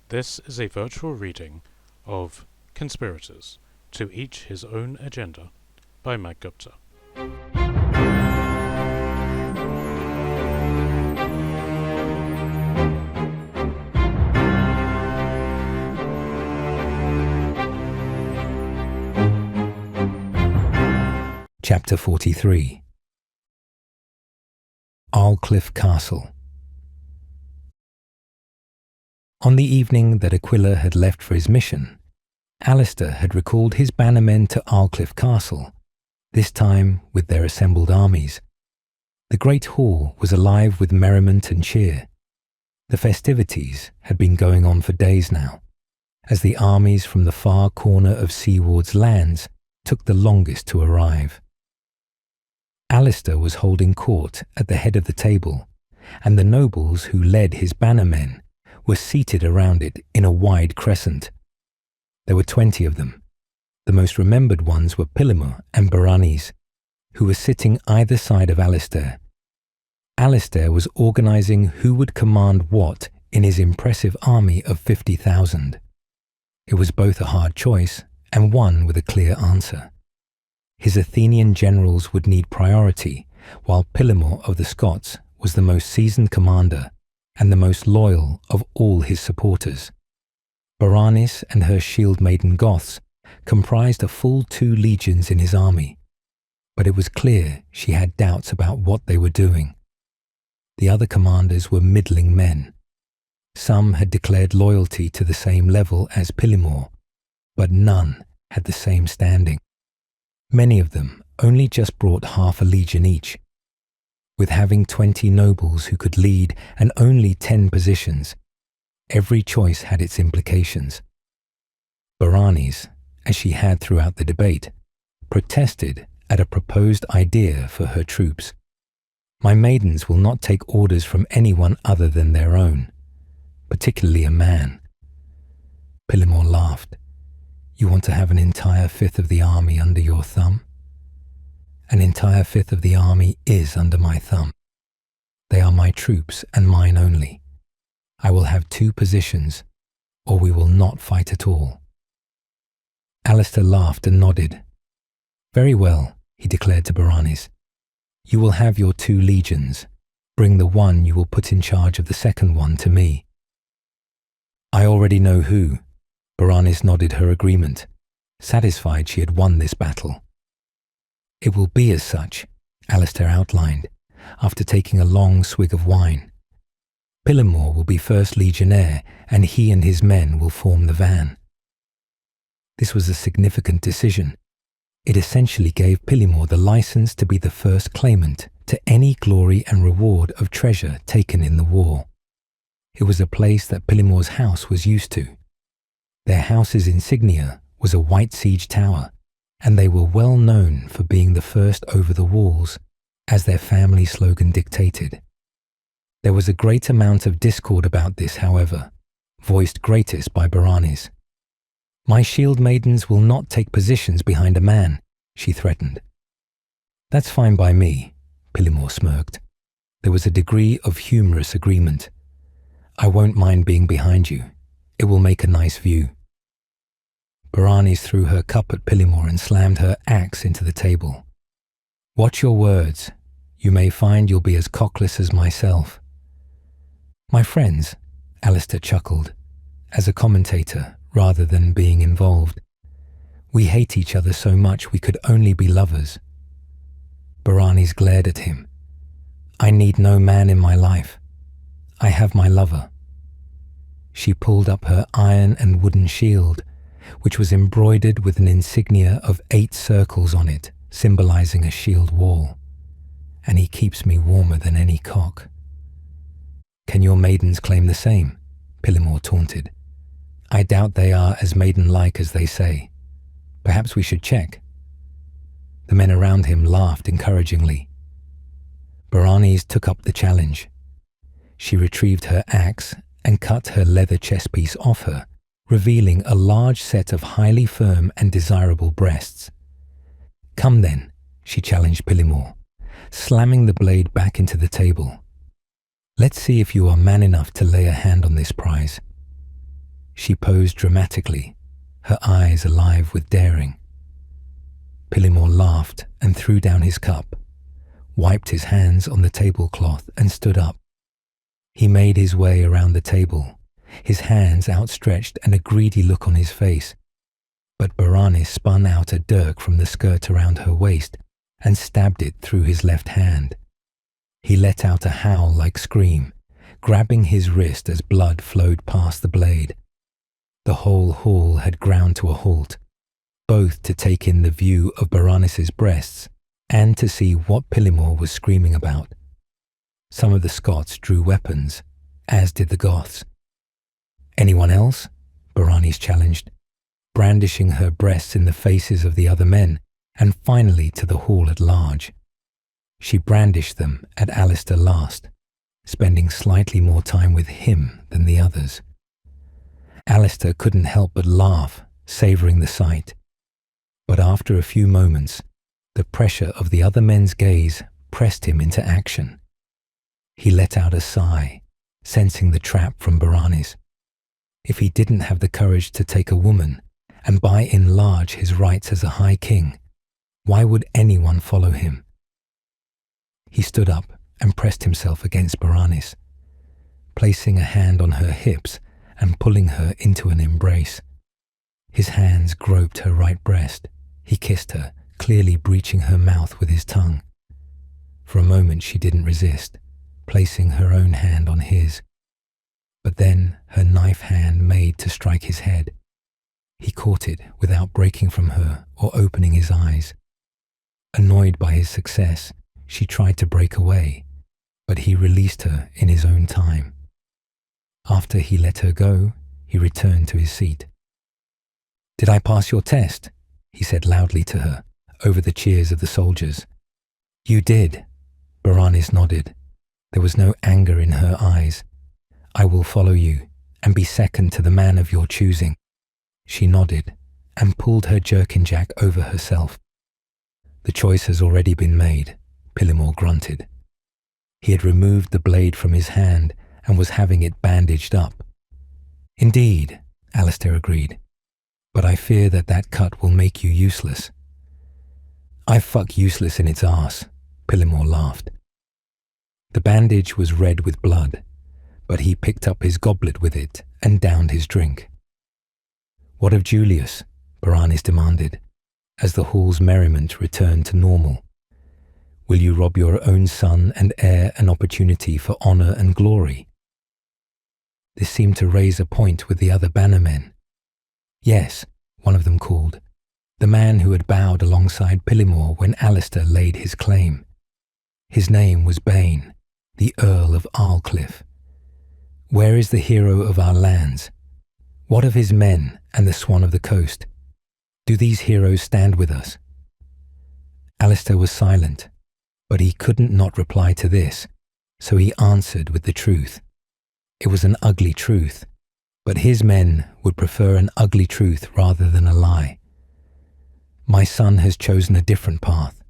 This is a virtual reading of Conspirators, To Each His Own Agenda by Matt Gupta. Chapter 43. Aldclyffe Castle. On the evening that Aquila had left for his mission, Alistair had recalled his bannermen to Aldclyffe Castle, this time with their assembled armies. The great hall was alive with merriment and cheer. The festivities had been going on for days now, as the armies from the far corner of Seaward's lands took the longest to arrive. Alistair was holding court at the head of the table, and the nobles who led his bannermen were seated around it in a wide crescent. There were 20 of them. The most remembered ones were Pilimur and Berenice, who were sitting either side of Alistair. Alistair was organizing who would command what in his impressive army of 50,000. It was both a hard choice and one with a clear answer. His Athenian generals would need priority, while Pilimur of the Scots was the most seasoned commander and the most loyal of all his supporters. Berenice and her shield-maiden Goths comprised a full 2 legions in his army, but it was clear she had doubts about what they were doing. The other commanders were middling men. Some had declared loyalty to the same level as Pilimur, but none had the same standing. Many of them only just brought half a legion each. With having 20 nobles who could lead and only 10 positions, every choice had its implications. Berenice, as she had throughout the debate, protested at a proposed idea for her troops. My maidens will not take orders from anyone other than their own, particularly a man. Pilimur laughed. You want to have an entire 5th of the army under your thumb? An entire 5th of the army is under my thumb. They are my troops and mine only. I will have 2 positions, or we will not fight at all. Alistair laughed and nodded. Very well, he declared to Berenice. You will have your 2 legions. Bring the one you will put in charge of the second one to me. I already know who. Berenice nodded her agreement, satisfied she had won this battle. It will be as such, Alistair outlined, after taking a long swig of wine. Pilimur will be first legionnaire, and he and his men will form the van. This was a significant decision. It essentially gave Pilimur the license to be the first claimant to any glory and reward of treasure taken in the war. It was a place that Pilimur's house was used to. Their house's insignia was a white siege tower, and they were well known for being the first over the walls, as their family slogan dictated. There was a great amount of discord about this, however, voiced greatest by Berenice. My shield maidens will not take positions behind a man, she threatened. That's fine by me, Pilimur smirked. There was a degree of humorous agreement. I won't mind being behind you. It will make a nice view. Berenice threw her cup at Pilimur and slammed her axe into the table. Watch your words. You may find you'll be as cockless as myself. My friends, Alistair chuckled, as a commentator rather than being involved. We hate each other so much we could only be lovers. Berenice glared at him. I need no man in my life. I have my lover. She pulled up her iron and wooden shield, which was embroidered with an insignia of 8 circles on it, symbolizing a shield wall. And he keeps me warmer than any cock. Can your maidens claim the same? Pilimur taunted. I doubt they are as maiden-like as they say. Perhaps we should check. The men around him laughed encouragingly. Berenice took up the challenge. She retrieved her axe and cut her leather chestpiece off her, revealing a large set of highly firm and desirable breasts. Come then, she challenged Pilimur, slamming the blade back into the table. Let's see if you are man enough to lay a hand on this prize. She posed dramatically, her eyes alive with daring. Pillimore laughed and threw down his cup, wiped his hands on the tablecloth and stood up. He made his way around the table, his hands outstretched and a greedy look on his face. But Baranis spun out a dirk from the skirt around her waist and stabbed it through his left hand. He let out a howl-like scream, grabbing his wrist as blood flowed past the blade. The whole hall had ground to a halt, both to take in the view of Baranis's breasts and to see what Pillimore was screaming about. Some of the Scots drew weapons, as did the Goths. "Anyone else?" Baranis challenged, brandishing her breasts in the faces of the other men and finally to the hall at large. She brandished them at Alistair last, spending slightly more time with him than the others. Alistair couldn't help but laugh, savouring the sight. But after a few moments, the pressure of the other men's gaze pressed him into action. He let out a sigh, sensing the trap from Baranis. If he didn't have the courage to take a woman and by and large his rights as a high king, why would anyone follow him? He stood up and pressed himself against Baranis, placing a hand on her hips and pulling her into an embrace. His hands groped her right breast. He kissed her, clearly breaching her mouth with his tongue. For a moment she didn't resist, placing her own hand on his. But then her knife hand made to strike his head. He caught it without breaking from her or opening his eyes. Annoyed by his success, she tried to break away, but he released her in his own time. After he let her go, he returned to his seat. "Did I pass your test?" he said loudly to her, over the cheers of the soldiers. "You did." Baranis nodded. There was no anger in her eyes. "I will follow you and be second to the man of your choosing." She nodded and pulled her jerkin-jack over herself. "The choice has already been made," Pillimore grunted. He had removed the blade from his hand and was having it bandaged up. "Indeed," Alistair agreed, "but I fear that cut will make you useless." "I fuck useless in its arse," Pillimore laughed. The bandage was red with blood, but he picked up his goblet with it and downed his drink. "What of Julius?" Baranis demanded, as the hall's merriment returned to normal. "Will you rob your own son and heir an opportunity for honour and glory?" This seemed to raise a point with the other bannermen. "Yes," one of them called, the man who had bowed alongside Pillimore when Alistair laid his claim. His name was Bane, the Earl of Aldclyffe. "Where is the hero of our lands? What of his men and the Swan of the Coast? Do these heroes stand with us?" Alistair was silent, but he couldn't not reply to this, so he answered with the truth. It was an ugly truth, but his men would prefer an ugly truth rather than a lie. "My son has chosen a different path.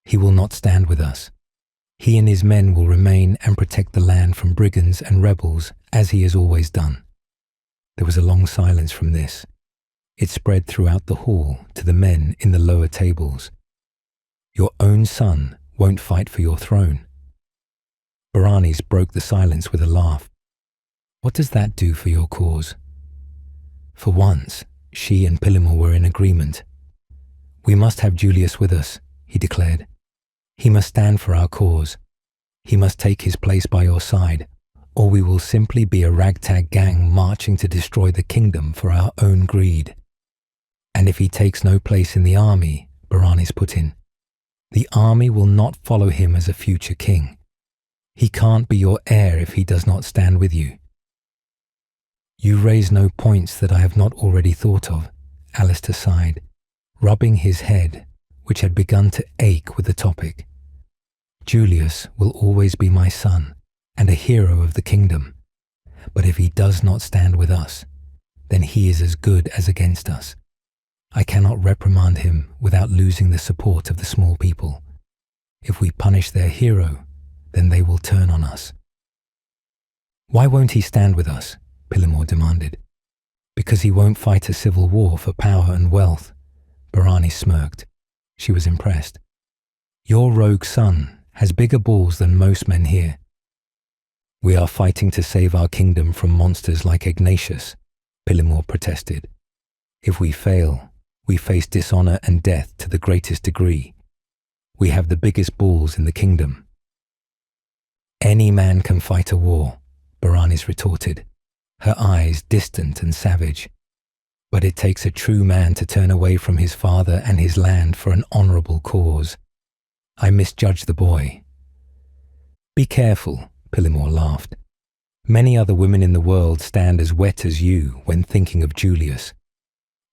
He will not stand with us. He and his men will remain and protect the land from brigands and rebels, as he has always done." There was a long silence from this. It spread throughout the hall to the men in the lower tables. "Your own son won't fight for your throne." Baranis broke the silence with a laugh. "What does that do for your cause?" For once, she and Pillimore were in agreement. "We must have Julius with us," he declared. "He must stand for our cause. He must take his place by your side, or we will simply be a ragtag gang marching to destroy the kingdom for our own greed." "And if he takes no place in the army," Baranis put in, "the army will not follow him as a future king. He can't be your heir if he does not stand with you." "You raise no points that I have not already thought of," Alistair sighed, rubbing his head, which had begun to ache with the topic. "Julius will always be my son and a hero of the kingdom, but if he does not stand with us, then he is as good as against us. I cannot reprimand him without losing the support of the small people. If we punish their hero, then they will turn on us." "Why won't he stand with us?" Pillimore demanded. Because he won't fight a civil war for power and wealth. Barani smirked. She was impressed. Your rogue son has bigger balls than most men here. We are fighting to save our kingdom from monsters like Ignatius, Pillimore protested. If we fail, we face dishonor and death to the greatest degree. We have the biggest balls in the kingdom. Any man can fight a war, Baranis retorted, her eyes distant and savage. But it takes a true man to turn away from his father and his land for an honorable cause. I misjudged the boy. Be careful, Pillimore laughed. Many other women in the world stand as wet as you when thinking of Julius.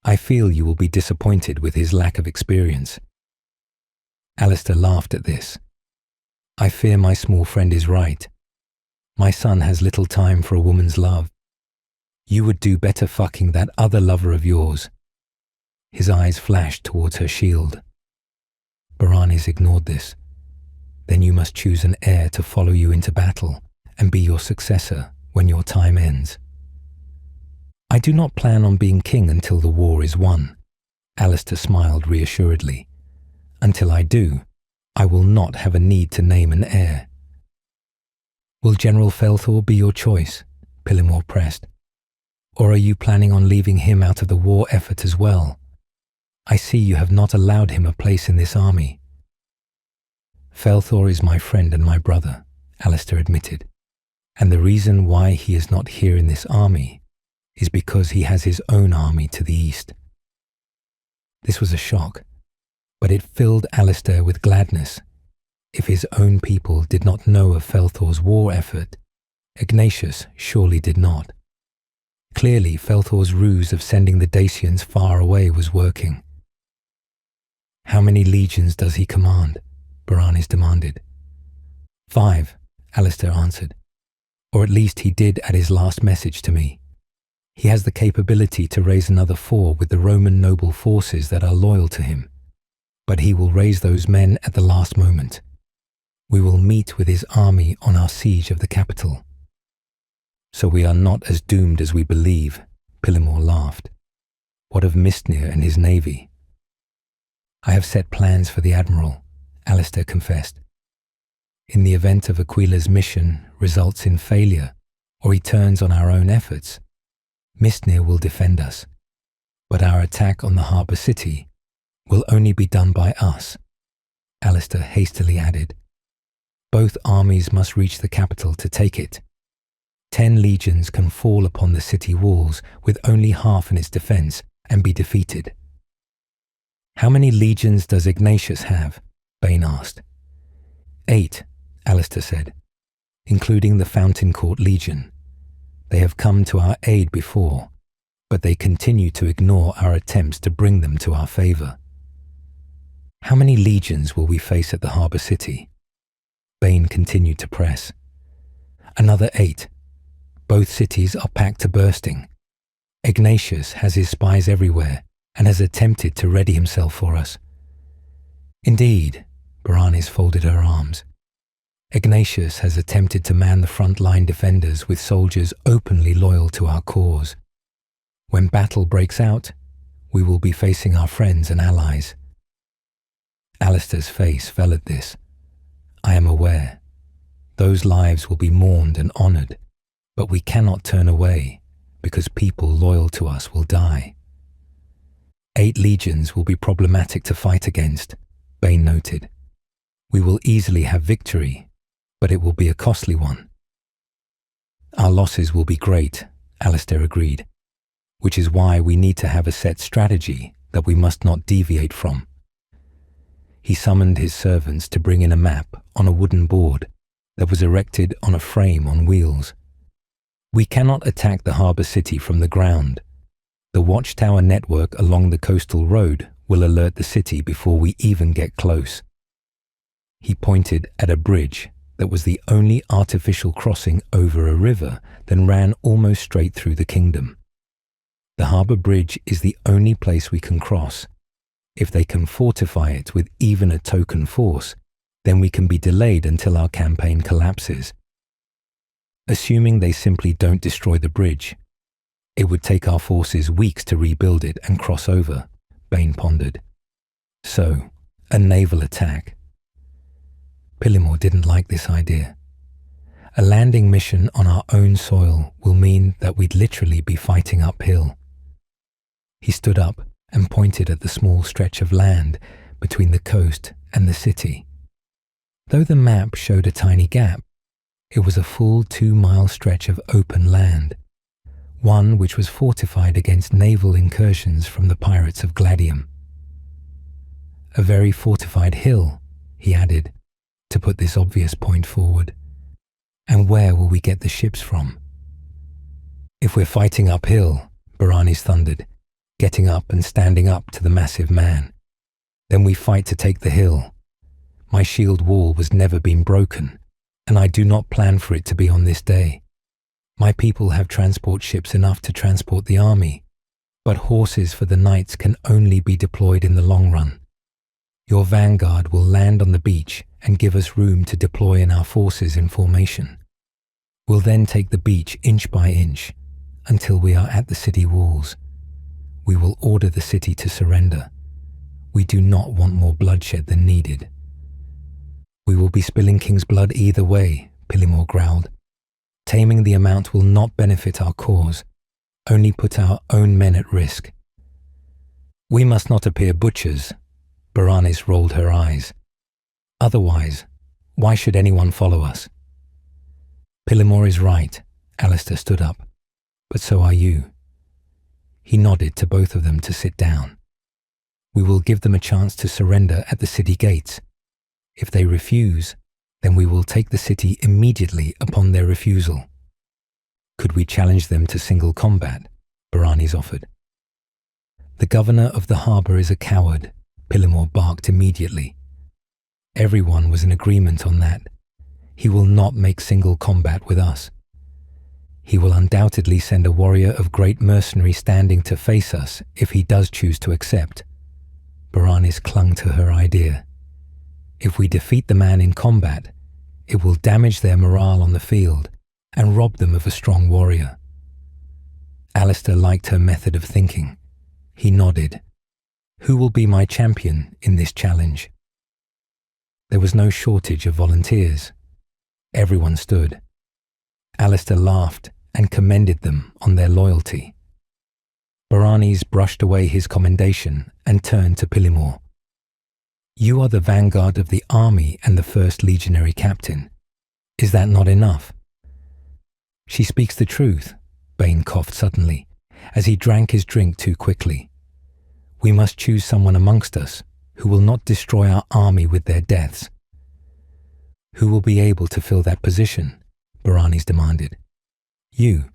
I feel you will be disappointed with his lack of experience. Alistair laughed at this. I fear my small friend is right. My son has little time for a woman's love. You would do better fucking that other lover of yours. His eyes flashed towards her shield. Baranis ignored this. Then you must choose an heir to follow you into battle and be your successor when your time ends. I do not plan on being king until the war is won. Alistair smiled reassuredly. Until I do, I will not have a need to name an heir. Will General Felthor be your choice? Pillimore pressed. Or are you planning on leaving him out of the war effort as well? I see you have not allowed him a place in this army. Felthor is my friend and my brother, Alistair admitted, and the reason why he is not here in this army is because he has his own army to the east. This was a shock, but it filled Alistair with gladness. If his own people did not know of Felthor's war effort, Ignatius surely did not. Clearly, Felthor's ruse of sending the Dacians far away was working. How many legions does he command? Baranis demanded. 5, Alistair answered. Or at least he did at his last message to me. He has the capability to raise another 4 with the Roman noble forces that are loyal to him. But he will raise those men at the last moment. We will meet with his army on our siege of the capital. So we are not as doomed as we believe, Pillimore laughed. What of Mistnir and his navy? I have set plans for the admiral, Alistair confessed. In the event of Aquila's mission results in failure, or he turns on our own efforts, Mistnir will defend us. But our attack on the harbour city will only be done by us, Alistair hastily added. Both armies must reach the capital to take it. 10 legions can fall upon the city walls with only half in its defence and be defeated. How many legions does Ignatius have? Bain asked. 8, Alistair said, including the Fountain Court Legion. They have come to our aid before, but they continue to ignore our attempts to bring them to our favour. How many legions will we face at the harbour city? Bain continued to press. Another 8. Both cities are packed to bursting. Ignatius has his spies everywhere and has attempted to ready himself for us. Indeed, Baranis folded her arms. Ignatius has attempted to man the front-line defenders with soldiers openly loyal to our cause. When battle breaks out, we will be facing our friends and allies. Alistair's face fell at this. I am aware. Those lives will be mourned and honoured, but we cannot turn away because people loyal to us will die. 8 legions will be problematic to fight against, Bain noted. We will easily have victory, but it will be a costly one. Our losses will be great, Alistair agreed, which is why we need to have a set strategy that we must not deviate from. He summoned his servants to bring in a map on a wooden board that was erected on a frame on wheels. We cannot attack the harbour city from the ground. The watchtower network along the coastal road will alert the city before we even get close. He pointed at a bridge that was the only artificial crossing over a river that ran almost straight through the kingdom. The harbour bridge is the only place we can cross. If they can fortify it with even a token force, then we can be delayed until our campaign collapses. Assuming they simply don't destroy the bridge, It would take our forces weeks to rebuild it and cross over, Bain pondered. So, a naval attack. Pillimore didn't like this idea. A landing mission on our own soil will mean that we'd literally be fighting uphill. He stood up and pointed at the small stretch of land between the coast and the city. Though the map showed a tiny gap, it was a full 2-mile stretch of open land, one which was fortified against naval incursions from the pirates of Gladium. A very fortified hill, he added, to put this obvious point forward. And where will we get the ships from? If we're fighting uphill, Baranis thundered, getting up and standing up to the massive man, then we fight to take the hill. My shield wall was never been broken, and I do not plan for it to be on this day. My people have transport ships enough to transport the army, but horses for the knights can only be deployed in the long run. Your vanguard will land on the beach and give us room to deploy in our forces in formation. We'll then take the beach inch by inch until we are at the city walls. We will order the city to surrender. We do not want more bloodshed than needed. We will be spilling King's blood either way, Pillimore growled. Taming the amount will not benefit our cause, only put our own men at risk. We must not appear butchers. Baranis rolled her eyes. Otherwise, why should anyone follow us? Pillimore is right, Alistair stood up, but so are you. He nodded to both of them to sit down. We will give them a chance to surrender at the city gates. If they refuse, then we will take the city immediately upon their refusal. Could we challenge them to single combat? Baranis offered. The governor of the harbour is a coward, Pillimore barked immediately. Everyone was in agreement on that. He will not make single combat with us. He will undoubtedly send a warrior of great mercenary standing to face us if he does choose to accept. Baranis clung to her idea. If we defeat the man in combat, it will damage their morale on the field and rob them of a strong warrior. Alistair liked her method of thinking. He nodded. Who will be my champion in this challenge? There was no shortage of volunteers. Everyone stood. Alistair laughed and commended them on their loyalty. Baranis brushed away his commendation and turned to Pillimore. You are the vanguard of the army and the first legionary captain. Is that not enough? She speaks the truth, Bain coughed suddenly, as he drank his drink too quickly. We must choose someone amongst us who will not destroy our army with their deaths. Who will be able to fill that position? Baranis demanded. You.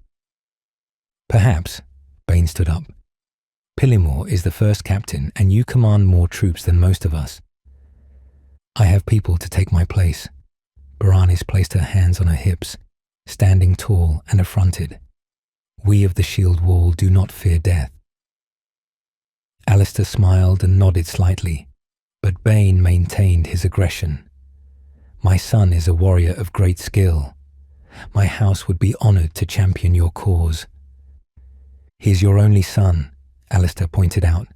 Perhaps, Bain stood up. Pillimore is the first captain and you command more troops than most of us. I have people to take my place. Baranis placed her hands on her hips, standing tall and affronted. We of the shield wall do not fear death. Alistair smiled and nodded slightly, but Bain maintained his aggression. My son is a warrior of great skill. My house would be honoured to champion your cause. He is your only son, Alistair pointed out,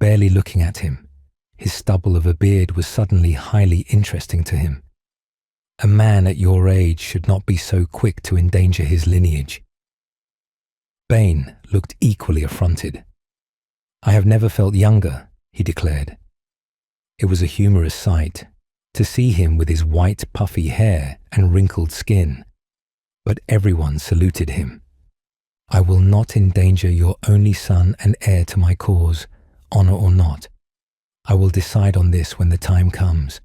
barely looking at him. His stubble of a beard was suddenly highly interesting to him. A man at your age should not be so quick to endanger his lineage. Bain looked equally affronted. I have never felt younger, he declared. It was a humorous sight, to see him with his white puffy hair and wrinkled skin. But everyone saluted him. I will not endanger your only son and heir to my cause, honour or not. I will decide on this when the time comes.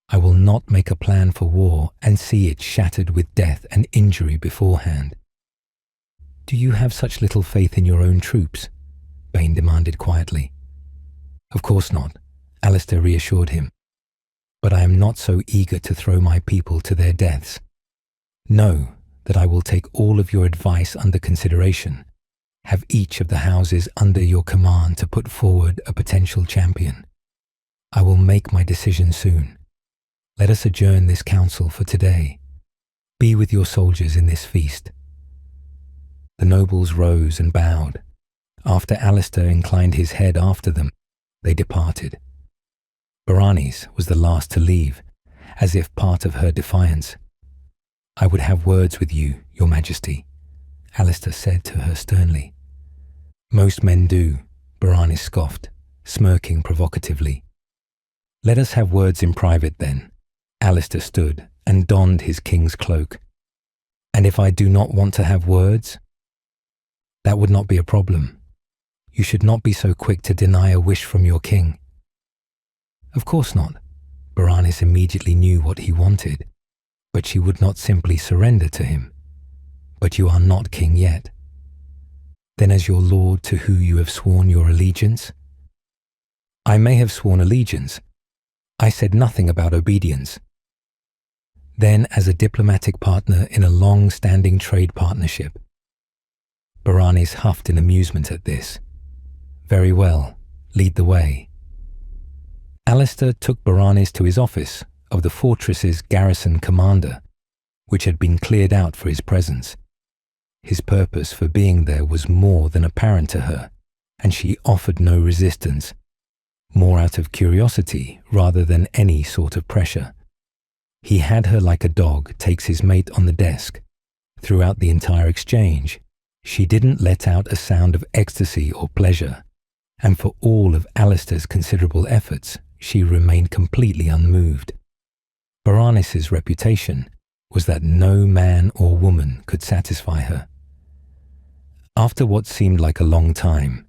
I will not make a plan for war and see it shattered with death and injury beforehand. Do you have such little faith in your own troops? Bain demanded quietly. Of course not, Alistair reassured him. But I am not so eager to throw my people to their deaths. Know that I will take all of your advice under consideration, have each of the houses under your command to put forward a potential champion. I will make my decision soon. Let us adjourn this council for today. Be with your soldiers in this feast. The nobles rose and bowed. After Alistair inclined his head after them, they departed. Berenice was the last to leave, as if part of her defiance. "I would have words with you, Your Majesty," Alistair said to her sternly. "Most men do," Berenice scoffed, smirking provocatively. "Let us have words in private then." Alistair stood and donned his king's cloak. "And if I do not want to have words?" "That would not be a problem. You should not be so quick to deny a wish from your king." "Of course not." Berenice immediately knew what he wanted, but she would not simply surrender to him. "But you are not king yet." "Then as your lord to who you have sworn your allegiance?" "I may have sworn allegiance. I said nothing about obedience." "Then as a diplomatic partner in a long-standing trade partnership." Berenice huffed in amusement at this. "Very well, lead the way." Alistair took Berenice to his office of the fortress's garrison commander, which had been cleared out for his presence. His purpose for being there was more than apparent to her, and she offered no resistance, more out of curiosity rather than any sort of pressure. He had her like a dog takes his mate on the desk. Throughout the entire exchange, she didn't let out a sound of ecstasy or pleasure, and for all of Alistair's considerable efforts, she remained completely unmoved. Berenice's reputation was that no man or woman could satisfy her. After what seemed like a long time,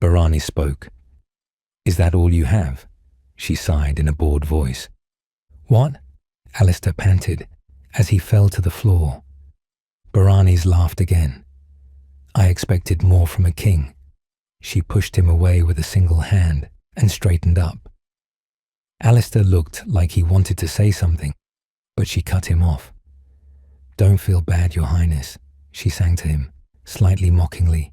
Berenice spoke. "Is that all you have?" she sighed in a bored voice. "What?" Alistair panted as he fell to the floor. Berenice laughed again. "I expected more from a king." She pushed him away with a single hand and straightened up. Alistair looked like he wanted to say something, but she cut him off. "Don't feel bad, Your Highness," she sang to him, slightly mockingly.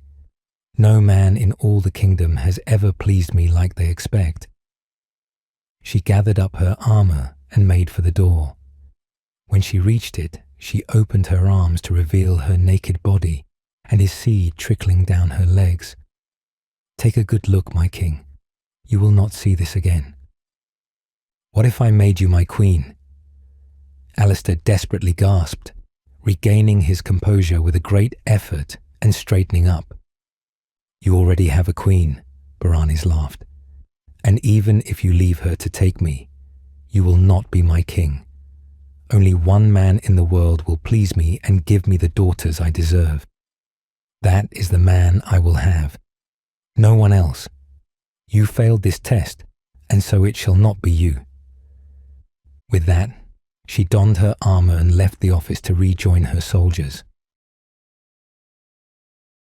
"No man in all the kingdom has ever pleased me like they expect." She gathered up her armor and made for the door. When she reached it, she opened her arms to reveal her naked body and his seed trickling down her legs. "Take a good look, my king. You will not see this again." "What if I made you my queen?" Alistair desperately gasped, regaining his composure with a great effort and straightening up. "You already have a queen," Berenice laughed. "And even if you leave her to take me, you will not be my king. Only one man in the world will please me and give me the daughters I deserve. That is the man I will have. No one else. You failed this test, and so it shall not be you." With that, she donned her armor and left the office to rejoin her soldiers.